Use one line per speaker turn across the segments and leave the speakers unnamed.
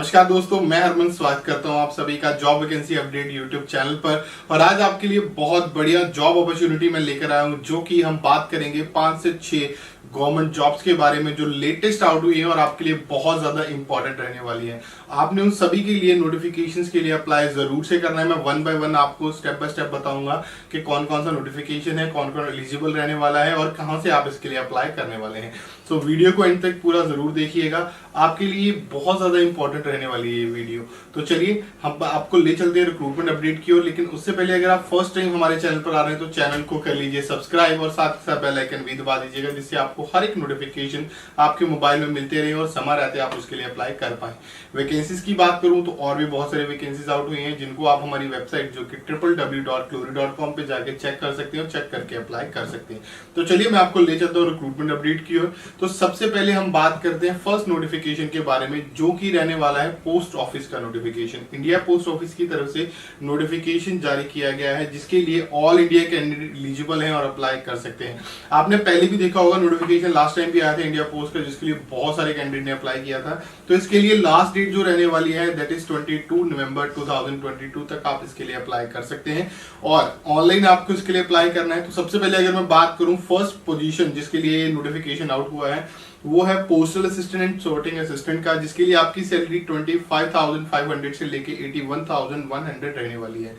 नमस्कार दोस्तों, मैं हरमन स्वागत करता हूं आप सभी का job vacancy update YouTube channel पर। और आज आपके लिए बहुत बढ़िया जॉब अपॉर्चुनिटी मैं लेकर आया हूं, जो कि हम बात करेंगे 5 से 6 गवर्नमेंट जॉब्स के बारे में जो लेटेस्ट आउट हुई है और आपके लिए बहुत ज्यादा इंपॉर्टेंट रहने वाली है। आपने उन सभी के लिए नोटिफिकेशंस के लिए अप्लाई जरूर से करना है। मैं वन बाय वन आपको स्टेप बाय स्टेप बताऊंगा कि कौन कौन सा नोटिफिकेशन है, कौन कौन एलिजिबल रहने वाला है और कहां से आप इसके लिए अप्लाई करने वाले हैं। तो वीडियो को एंड तक पूरा जरूर देखिएगा, आपके लिए बहुत ज्यादा इंपॉर्टेंट रहने वाली है ये वीडियो। तो चलिए हम आपको ले चलते हैं रिक्रूटमेंट अपडेट की ओर। लेकिन उससे पहले अगर आप फर्स्ट टाइम हमारे चैनल पर आ रहे हैं तो चैनल को कर लीजिए सब्सक्राइब और साथ ही साथ बेल आइकन भी दबा दीजिएगा, जिससे आपको हर एक नोटिफिकेशन आपके मोबाइल में मिलते रहे और समय रहते आप उसके लिए अप्लाई कर पाए। वैकेंसीज की बात करूं तो और भी बहुत सारी वैकेंसीज आउट हुई हैं, जिनको आप हमारी वेबसाइट जो कि www.glory.com पे जाके चेक कर सकते हैं और चेक करके अप्लाई कर सकते हैं। तो चलिए मैं आपको ले चलता हूँ रिक्रूटमेंट अपडेट की ओर। तो सबसे पहले हम बात करते हैं फर्स्ट नोटिफिकेशन के बारे में, जो कि रहने वाला है पोस्ट ऑफिस का नोटिफिकेशन। इंडिया पोस्ट ऑफिस की तरफ से नोटिफिकेशन जारी किया गया है, जिसके लिए ऑल इंडिया कैंडिडेट एलिजिबल हैं और अप्लाई कर सकते हैं। आपने पहले भी देखा होगा नोटिफिकेशन लास्ट टाइम भी आया था इंडिया पोस्ट का, जिसके लिए बहुत सारे कैंडिडेट ने अप्लाई किया था। तो इसके लिए लास्ट डेट जो रहने वाली है दैट इज 22 नवंबर 2022 तक आप इसके लिए अप्लाई कर सकते हैं और ऑनलाइन आपको इसके लिए अप्लाई करना है। तो सबसे पहले अगर मैं बात करूं फर्स्ट पोजीशन जिसके लिए नोटिफिकेशन आउट हुआ है, वो है postal assistant and sorting assistant का, जिसके लिए आपकी सैलरी 25,500 से लेके 81,100 रहने वाली है।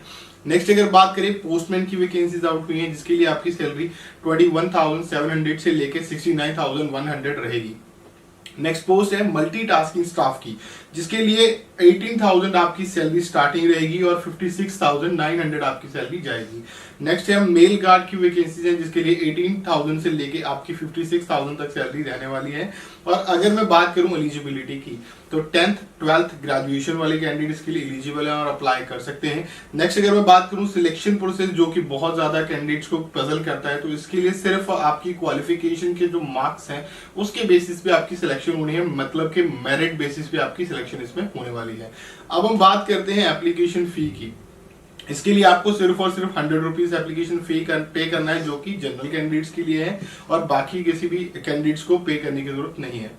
नेक्स्ट अगर बात करें पोस्टमैन की वैकेंसीज आउट हुई हैं, जिसके लिए आपकी सैलरी 21,700 से लेके 69,100 रहेगी। नेक्स्ट पोस्ट है मल्टीटास्किंग स्टाफ की, जिसके लिए 18,000 आपकी सैलरी स्टार्टिंग रहेगी और 56,900 आपकी सैलरी जाएगी। नेक्स्ट है मेल गार्ड की वैकेंसीज है, जिसके लिए 18,000 से लेके आपकी 56,000 तक सैलरी रहने वाली है। और अगर मैं बात करूं एलिजिबिलिटी की, तो 10th 12th ग्रेजुएशन वाले कैंडिडेट इसके लिए एलिजिबल हैं और अप्लाई कर सकते हैं। नेक्स्ट अगर मैं बात करूं सिलेक्शन प्रोसेस, जो कि बहुत ज्यादा कैंडिडेट्स को पजल करता है, तो इसके लिए सिर्फ आपकी क्वालिफिकेशन के जो मार्क्स हैं उसके बेसिस पे आपकी सिलेक्शन होनी है, मतलब कि मेरिट बेसिस पे आपकी सिलेक्शन इसमें होने वाली है। अब हम बात करते हैं एप्लीकेशन फी की। इसके लिए आपको सिर्फ और सिर्फ 100 रुपीज एप्लीकेशन फी पे करना है, जो कि जनरल कैंडिडेट्स के लिए है और बाकी किसी भी कैंडिडेट्स को पे करने की जरूरत नहीं है।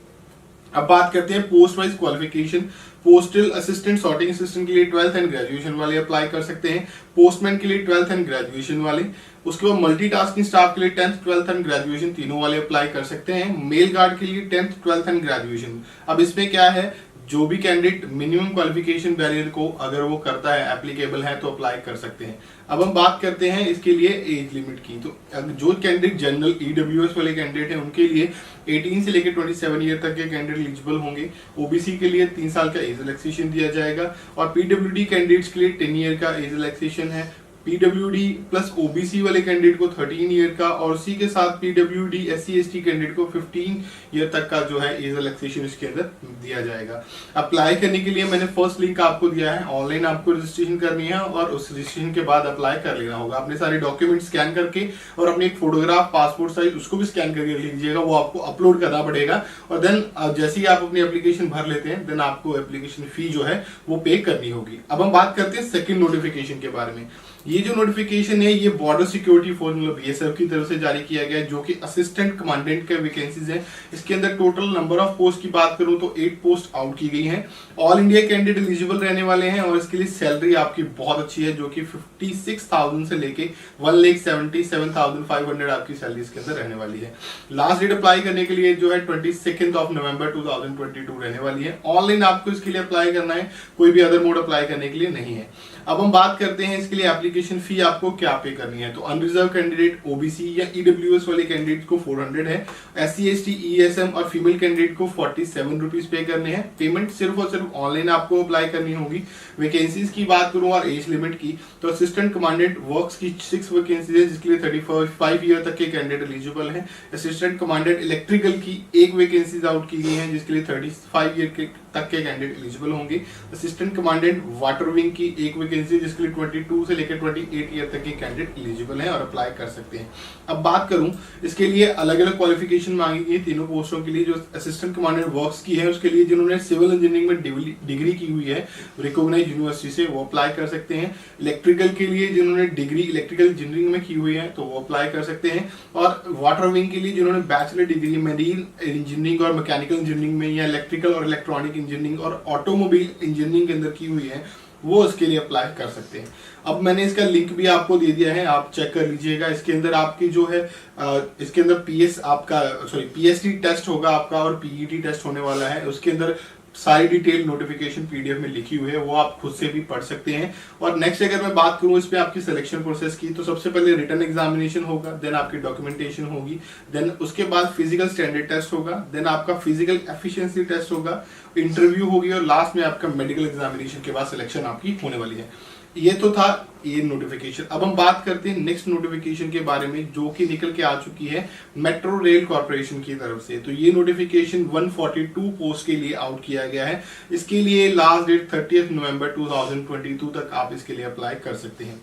अब बात करते हैं post wise qualification. Postal assistant sorting assistant के लिए 12th एंड ग्रेजुएशन वाले अप्लाई कर सकते हैं। पोस्टमैन के लिए 12th एंड ग्रेजुएशन वाले। उसके बाद मल्टीटास्किंग स्टाफ के लिए 10th 12th एंड ग्रेजुएशन तीनों वाले अप्लाई कर सकते हैं। मेल गार्ड के लिए 10th 12th एंड ग्रेजुएशन। अब इसमें क्या है, जो भी कैंडिडेट मिनिमम क्वालिफिकेशन बैरियर को अगर वो करता है, एप्लीकेबल है, तो अप्लाई कर सकते हैं। अब हम बात करते हैं इसके लिए एज लिमिट की। तो जो कैंडिडेट जनरल ईडब्ल्यूएस वाले कैंडिडेट हैं उनके लिए 18 से लेकर 27 ईयर तक के कैंडिडेट एलिजिबल होंगे। ओबीसी के लिए 3 साल का एज रिलैक्सेशन दिया जाएगा और पीडब्ल्यूडी कैंडिडेट्स के लिए 10 ईयर का एज रिलैक्सेशन है। पीडब्ल्यूडी प्लस ओबीसी वाले कैंडिडेट को 13 ईयर का और उसी के साथ पीडब्ल्यूडी एससी एसटी कैंडिडेट को 15 ईयर तक का जो है एज रिलैक्सेशन इसके अंदर दिया जाएगा। अप्लाई करने के लिए मैंने फर्स्ट लिंक आपको दिया है, ऑनलाइन आपको रजिस्ट्रेशन करनी है और उस रजिस्ट्रेशन के बाद अप्लाई कर लेना होगा। अपने सारे डॉक्यूमेंट स्कैन करके और अपनी एक फोटोग्राफ पासपोर्ट साइज उसको भी स्कैन करके लीजिएगा, वो आपको अपलोड करना पड़ेगा। और देन जैसे ही आप अपनी एप्लीकेशन भर लेते हैं देन आपको एप्लीकेशन फी जो है वो पे करनी होगी। अब हम बात करते हैं सेकंड नोटिफिकेशन के बारे में। ये जो नोटिफिकेशन है ये बॉर्डर सिक्योरिटी फोर्स मतलब बीएसएफ की तरफ से जारी किया गया है, जो कि असिस्टेंट कमांडेंट के वैकेंसीज है। इसके अंदर टोटल नंबर ऑफ पोस्ट की बात करूं तो 8 पोस्ट आउट की गई हैं। ऑल इंडिया कैंडिडेट एलिजिबल रहने वाले हैं और इसके लिए सैलरी आपकी बहुत अच्छी है, जो कि 56,000 से लेके 1,77,500 आपकी सैलरी इसके अंदर रहने वाली है। लास्ट डेट अप्लाई करने के लिए जो है 22 नवंबर 2022 रहने वाली है। ऑनलाइन आपको इसके लिए अप्लाई करना है, कोई भी अदर मोड अप्लाई करने के लिए नहीं है। अब हम बात करते हैं इसके लिए एप्लीकेशन फी आपको क्या पे करनी है। तो अनरिजर्व कैंडिडेट ओबीसी या ईडब्ल्यूएस वाले कैंडिडेट को 400 है। एससी एसटी ईएसएम और फीमेल कैंडिडेट को 47 रुपीज पे करने हैं। पेमेंट सिर्फ और सिर्फ ऑनलाइन आपको अप्लाई करनी होगी। वैकेंसीज की बात करूं और एज लिमिट की, तो असिस्टेंट कमांडेंट वर्क्स की 6 वैकेंसीज है, जिसके लिए 35 ईयर तक के कैंडिडेट एलिजिबल है। असिस्टेंट कमांडेंट इलेक्ट्रिकल की 1 वैकेंसीज आउट की गई है, जिसके लिए 35 ईयर तक के कैंडिडेट एलिजिबल होंगे। असिस्टेंट कमांडेंट वाटर विंग की 1 वैकेंसी, जिसके लिए 22 से लेकर 28 ईयर तक के कैंडिडेट एलिजिबल हैं और अप्लाई कर सकते हैं। अब बात करूं इसके लिए अलग अलग क्वालिफिकेशन मांगी गई तीनों पोस्टों के लिए। जो असिस्टेंट कमांडेंट वर्क्स की है उसके लिए जिन्होंने सिविल इंजीनियरिंग में डिग्री की हुई है रिकॉग्नाइज्ड यूनिवर्सिटी से, वो अप्लाई कर सकते हैं। इलेक्ट्रिकल के लिए जिन्होंने डिग्री इलेक्ट्रिकल इंजीनियरिंग में की हुई है तो वो अप्लाई कर सकते हैं। और वाटर विंग के लिए जिन्होंने बैचलर डिग्री मरीन इंजीनियरिंग और मैकेनिकल इंजीनियरिंग में या इलेक्ट्रिकल और इलेक्ट्रॉनिक इंजीनियरिंग और ऑटोमोबाइल इंजीनियरिंग के अंदर की हुई है वो इसके लिए अप्लाई कर सकते हैं। अब मैंने इसका लिंक भी आपको दे दिया है, आप चेक कर लीजिएगा। इसके अंदर आपकी जो है इसके अंदर पीएसटी टेस्ट होगा आपका और पीईटी टेस्ट होने वाला है। उसके अंदर सारी डिटेल नोटिफिकेशन पीडीएफ में लिखी हुई है, वो आप खुद से भी पढ़ सकते हैं। और नेक्स्ट अगर मैं बात करूं इस पे आपकी सिलेक्शन प्रोसेस की, तो सबसे पहले रिटन एग्जामिनेशन होगा, देन आपकी डॉक्यूमेंटेशन होगी, देन उसके बाद फिजिकल स्टैंडर्ड टेस्ट होगा, देन आपका फिजिकल एफिशिएंसी टेस्ट होगा, इंटरव्यू होगी और लास्ट में आपका मेडिकल एग्जामिनेशन के बाद सिलेक्शन आपकी होने वाली है। ये तो था ये नोटिफिकेशन। अब हम बात करते हैं नेक्स्ट नोटिफिकेशन के बारे में जो कि निकल के आ चुकी है मेट्रो रेल कॉर्पोरेशन की तरफ से। तो ये नोटिफिकेशन 142 पोस्ट के लिए आउट किया गया है। इसके लिए लास्ट डेट 30 नवंबर 2022 तक आप इसके लिए अप्लाई कर सकते हैं।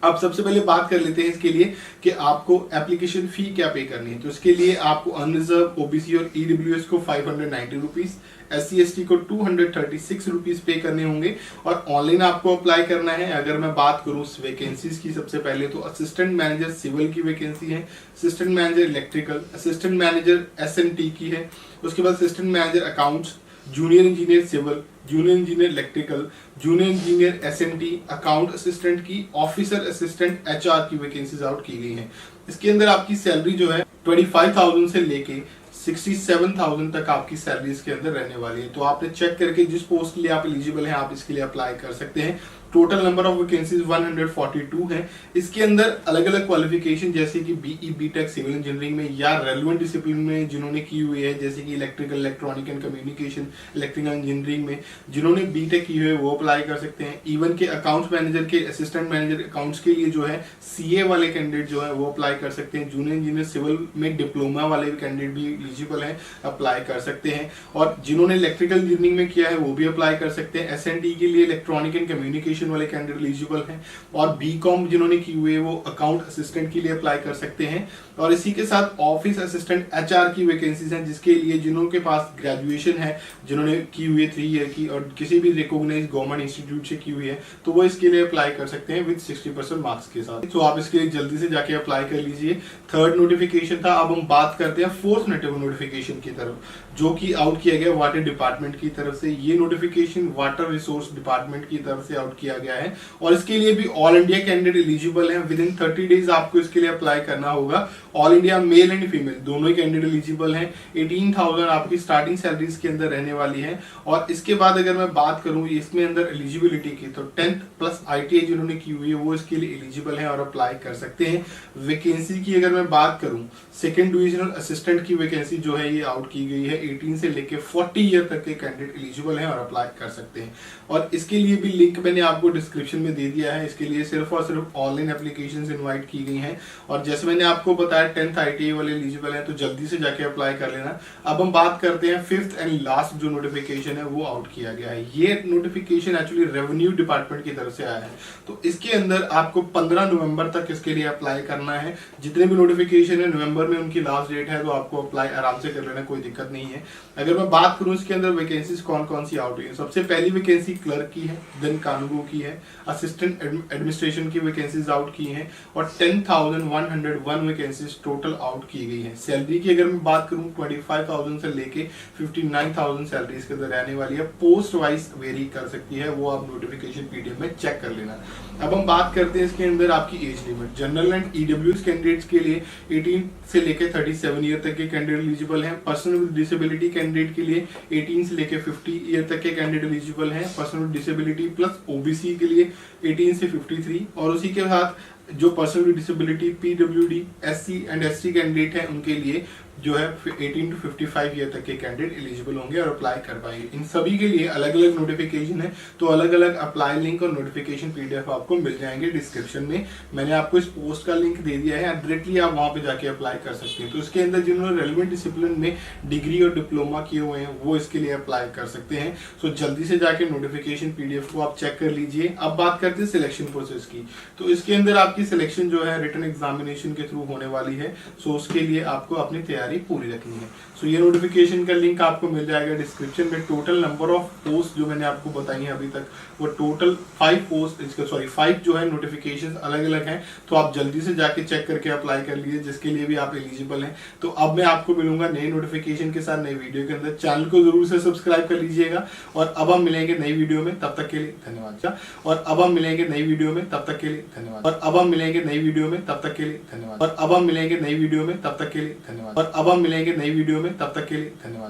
अब सबसे पहले बात कर लेते हैं इसके लिए कि आपको एप्लीकेशन फी क्या पे करनी है। तो इसके लिए आपको अनरिजर्व, ओबीसी और ईडब्ल्यूएस को 590 रुपीज, SC/ST को 236 रुपीज पे करने होंगे और ऑनलाइन आपको अप्लाई करना है। अगर मैं बात करूं वैकेंसीज की, सबसे पहले तो असिस्टेंट मैनेजर सिविल की वैकेंसी है, assistant manager electrical, assistant manager SNT की है, उसके बाद assistant manager accounts, junior engineer civil, junior engineer electrical, junior engineer SNT, account assistant की, ऑफिसर असिस्टेंट HR की वैकेंसीज आउट की गई हैं। इसके अंदर आपकी सैलरी जो है 25,000 से लेके 67,000 तक आपकी सैलरी इसके अंदर रहने वाली है। तो आपने चेक करके जिस पोस्ट के लिए आप एलिजिबल हैं आप इसके लिए अप्लाई कर सकते हैं। टोटल नंबर ऑफ वैकेंसीज 142 है। इसके अंदर अलग अलग क्वालिफिकेशन जैसे कि BE BTech सिविल इंजीनियरिंग में या रेलेवेंट डिसिप्लिन में जिन्होंने की हुई है, जैसे कि electrical, electronic and communication, electrical engineering में जिन्होंने BTech की हुई है वो अप्लाई कर सकते हैं। इवन के अकाउंट्स मैनेजर के, असिस्टेंट मैनेजर अकाउंट्स के लिए जो है CA वाले कैंडिडेट जो है वो अप्लाई कर सकते हैं। जूनियर इंजीनियर सिविल में डिप्लोमा वाले कैंडिडेट भी एलिजिबल है, अप्लाई कर सकते हैं। और जिन्होंने इलेक्ट्रिकल इंजीनियरिंग में किया है वो भी अप्लाई कर सकते हैं। SNT के लिए इलेक्ट्रॉनिक एंड कम्युनिकेशन वाले कैंडिडेट एलिजिबल हैं और BCom जिन्होंने की हुई है वो अकाउंट असिस्टेंट के लिए अप्लाई कर सकते हैं। और इसी के साथ ऑफिस असिस्टेंट HR की वैकेंसीज हैं जिसके लिए जिनके पास ग्रेजुएशन है, जिन्होंने की हुई है 3 ईयर की और किसी भी रिकॉग्नाइज्ड गवर्नमेंट इंस्टीट्यूट से की हुई है, तो वो इसके लिए अप्लाई कर सकते हैं विद 60% मार्क्स के साथ। तो आप इसके लिए जल्दी से जाके अप्लाई कर लीजिए। थर्ड नोटिफिकेशन था। अब हम बात करते हैं फोर्थ नोटिफिकेशन की तरफ जो कि आउट किया गया वाटर डिपार्टमेंट की तरफ से। ये नोटिफिकेशन वाटर रिसोर्स डिपार्टमेंट की तरफ से आउट किया गया है और इसके लिए भी ऑल इंडिया कैंडिडेट एलिजिबल है। विद इन 30 डेज आपको इसके लिए अप्लाई करना होगा। All India male and female दोनों ही कैंडिडेट एलिजिबल हैं। 18,000 आपकी स्टार्टिंग सैलरी के अंदर रहने वाली है। और इसके बाद अगर मैं बात करूं इसमें अंदर एलिजिबिलिटी की, तो 10th प्लस ITI जिन्होंने की हुई है वो इसके लिए एलिजिबल है और अप्लाई कर सकते हैं। वैकेंसी की अगर मैं बात करूं, सेकंड डिविजनल असिस्टेंट की वैकेंसी जो है ये आउट की गई है। 18 से लेके 40 ईयर तक के कैंडिडेट एलिजिबल हैं और अप्लाई कर सकते हैं। और इसके लिए भी लिंक मैंने आपको डिस्क्रिप्शन में दे दिया है। इसके लिए सिर्फ और सिर्फ ऑनलाइन एप्लीकेशंस इनवाइट की गई हैं और जैसे मैंने आपको बताया 10th ITI वाले एलिजिबल हैं, तो जल्दी से जाके अप्लाई कर लेना। अब हम बात करते हैं फिफ्थ एंड लास्ट जो नोटिफिकेशन है वो आउट किया गया है। ये नोटिफिकेशन एक्चुअली रेवेन्यू डिपार्टमेंट की तरफ से आया है। तो इसके अंदर आपको 15 नवंबर तक इसके लिए अप्लाई करना है। जितने भी नोटिफिकेशन है नवंबर में उनकी लास्ट डेट है, तो आपको अप्लाई आराम से कर लेना, कोई दिक्कत नहीं है। अगर मैं बात करूं इसके अंदर वैकेंसीज कौन कौन सी आउट हुई है, सबसे पहली वैकेंसी क्लर्क की है, देन कानूगो की है, असिस्टेंट एडमिनिस्ट्रेशन की वैकेंसीज आउट की हैं और 10,101 वैकेंसीज टोटल आउट की गई है। सैलरी की अगर मैं बात करूं 25,000 से लेके 59,000 सैलरी इसके अंदर रहने वाली है। पोस्ट वाइज वेरी कर सकती है, वो आप नोटिफिकेशन PDF में चेक कर लेना। अब हम बात करते हैं इसके अंदर आपकी age limit. General and EWS candidates के लिए 18 से लेके 37 ईयर तक के कैंडिडेट एलिजिबल हैं। पर्सन विद डिसेबिलिटी कैंडिडेट के लिए 18 से लेके 50 ईयर तक के कैंडिडेट एलिजिबल हैं। Person with disability plus OBC के लिए 18 से 53 और उसी के साथ जो person with disability PWD SC and ST candidate हैं उनके लिए जो है 18 to 55 ईयर तक के कैंडिडेट एलिजिबल होंगे और अप्लाई कर पाएंगे। इन सभी के लिए अलग अलग नोटिफिकेशन है, तो अलग अलग अप्लाई लिंक और नोटिफिकेशन PDF आपको मिल जाएंगे डिस्क्रिप्शन में। मैंने आपको इस पोस्ट का लिंक दे दिया है, डायरेक्टली आप वहां पे जाके अप्लाई कर सकते हैं। तो इसके अंदर जिन्होंने रेलेवेंट डिसिप्लिन में डिग्री और डिप्लोमा किए हुए हैं वो इसके लिए अप्लाई कर सकते हैं। सो जल्दी से जाके नोटिफिकेशन PDF को आप चेक कर लीजिए। अब बात करते हैं सिलेक्शन प्रोसेस की। तो इसके अंदर आपकी सिलेक्शन जो है रिटन एग्जामिनेशन के थ्रू होने वाली है। सो उसके लिए आपको अपनी तैयारी तैयारी पूरी रखनी है। सो ये नोटिफिकेशन का लिंक आपको मिल जाएगा डिस्क्रिप्शन में। टोटल नंबर ऑफ पोस्ट जो मैंने आपको बताई है अभी तक, वो टोटल 5 जो है नोटिफिकेशन अलग अलग हैं। तो आप जल्दी से जाके चेक करके अप्लाई कर लीजिए, जिसके लिए भी आप एलिजिबल हैं। तो अब मैं आपको मिलूंगा नई नोटिफिकेशन के साथ नई वीडियो के अंदर। चैनल को जरूर से सब्सक्राइब कर लीजिएगा और अब हम मिलेंगे नई वीडियो में, तब तक के लिए धन्यवाद। और अब हम मिलेंगे नई वीडियो में, तब तक के लिए धन्यवाद। और अब हम मिलेंगे नई वीडियो में, तब तक के लिए धन्यवाद। और अब हम मिलेंगे नई वीडियो में, तब तक के लिए धन्यवाद। और अब हम मिलेंगे नई वीडियो में, तब तक के लिए धन्यवाद।